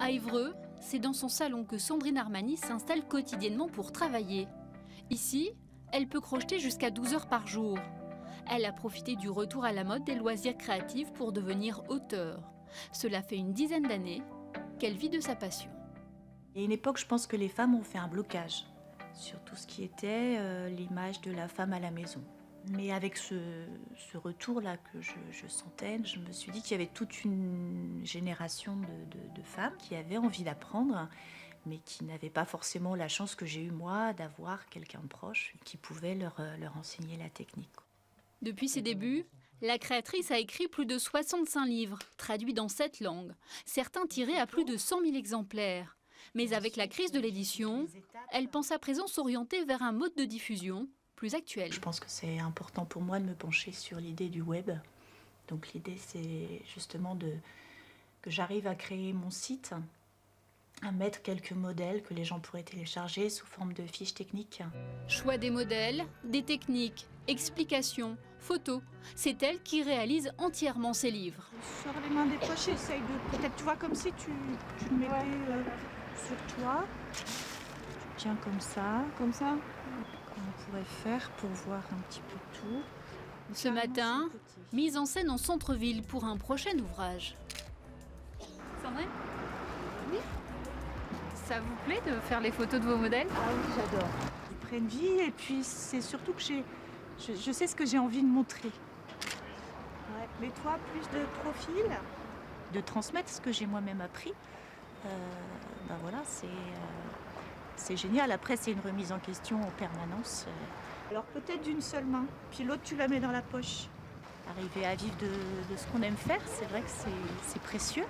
À Évreux, c'est dans son salon que Sandrine Armani s'installe quotidiennement pour travailler. Ici, elle peut crocheter jusqu'à 12 heures par jour. Elle a profité du retour à la mode des loisirs créatifs pour devenir auteure. Cela fait une dizaine d'années qu'elle vit de sa passion. Il y a une époque, je pense que les femmes ont fait un blocage sur tout ce qui était l'image de la femme à la maison. Mais avec ce retour-là que je sentais, je me suis dit qu'il y avait toute une génération de femmes qui avaient envie d'apprendre, mais qui n'avaient pas forcément la chance que j'ai eue moi d'avoir quelqu'un de proche qui pouvait leur enseigner la technique. Depuis ses débuts, la créatrice a écrit plus de 65 livres, traduits dans 7 langues, certains tirés à plus de 100 000 exemplaires. Mais avec la crise de l'édition, elle pense à présent s'orienter vers un mode de diffusion plus actuel. Je pense que c'est important pour moi de me pencher sur l'idée du web. Donc l'idée, c'est justement que j'arrive à créer mon site, à mettre quelques modèles que les gens pourraient télécharger sous forme de fiches techniques. Choix des modèles, des techniques, explications, photos. C'est elle qui réalise entièrement ses livres. Sur les mains des poches, essaye de... Peut-être, tu vois, comme si tu le mettais sur toi. Tu tiens comme ça. Comme ça. Comment on pourrait faire pour voir un petit peu tout. Ce matin, mise en scène en centre-ville pour un prochain ouvrage. Sandrine ? Oui. Ça vous plaît de faire les photos de vos modèles ? Ah oui, j'adore. Ils prennent vie et puis c'est surtout que je sais ce que j'ai envie de montrer. Ouais. Mais toi, plus de profil. De transmettre ce que j'ai moi-même appris, voilà, c'est génial. Après, c'est une remise en question en permanence. Alors peut-être d'une seule main, puis l'autre tu la mets dans la poche. Arriver à vivre de ce qu'on aime faire, c'est vrai que c'est précieux.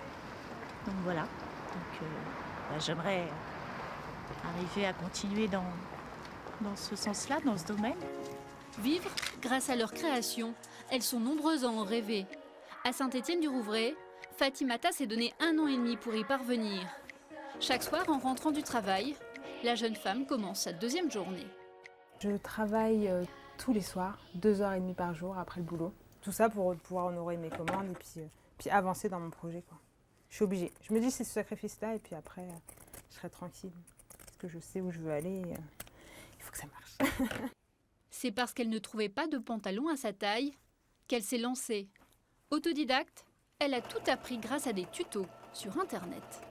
Donc voilà. Donc, j'aimerais arriver à continuer dans ce sens-là, dans ce domaine. Vivre grâce à leur création. Elles sont nombreuses à en rêver. À Saint-Étienne-du-Rouvray, Fatimata s'est donné 1 an et demi pour y parvenir. Chaque soir, en rentrant du travail, la jeune femme commence sa 2e journée. Je travaille tous les soirs, 2h30 par jour après le boulot. Tout ça pour pouvoir honorer mes commandes et puis avancer dans mon projet, quoi. Je suis obligée. Je me dis c'est ce sacrifice-là et puis après, je serai tranquille. Parce que je sais où je veux aller. Il faut que ça marche. C'est parce qu'elle ne trouvait pas de pantalon à sa taille qu'elle s'est lancée. Autodidacte, elle a tout appris grâce à des tutos sur Internet.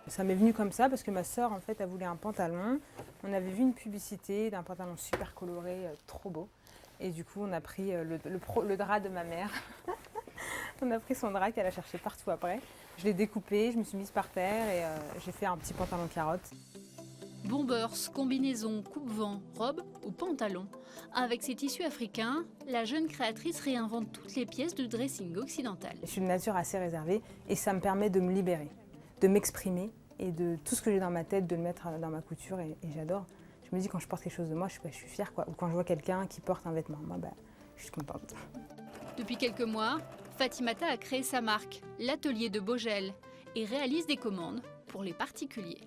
Ça m'est venu comme ça parce que ma sœur, en fait, elle voulait un pantalon. On avait vu une publicité d'un pantalon super coloré, trop beau. Et du coup, on a pris le drap de ma mère. On a pris son drap qu'elle a cherché partout après. Je l'ai découpé, je me suis mise par terre et j'ai fait un petit pantalon carotte. Bombers, combinaisons, coupe-vent, robe ou pantalon. Avec ses tissus africains, la jeune créatrice réinvente toutes les pièces de dressing occidental. Je suis de nature assez réservée et ça me permet de me libérer, de m'exprimer et de tout ce que j'ai dans ma tête, de le mettre dans ma couture et j'adore. Je me dis quand je porte quelque chose de moi, je suis fière, quoi. Ou quand je vois quelqu'un qui porte un vêtement, moi, je suis contente. Depuis quelques mois, Fatimata a créé sa marque, l'atelier de Bogel, et réalise des commandes pour les particuliers.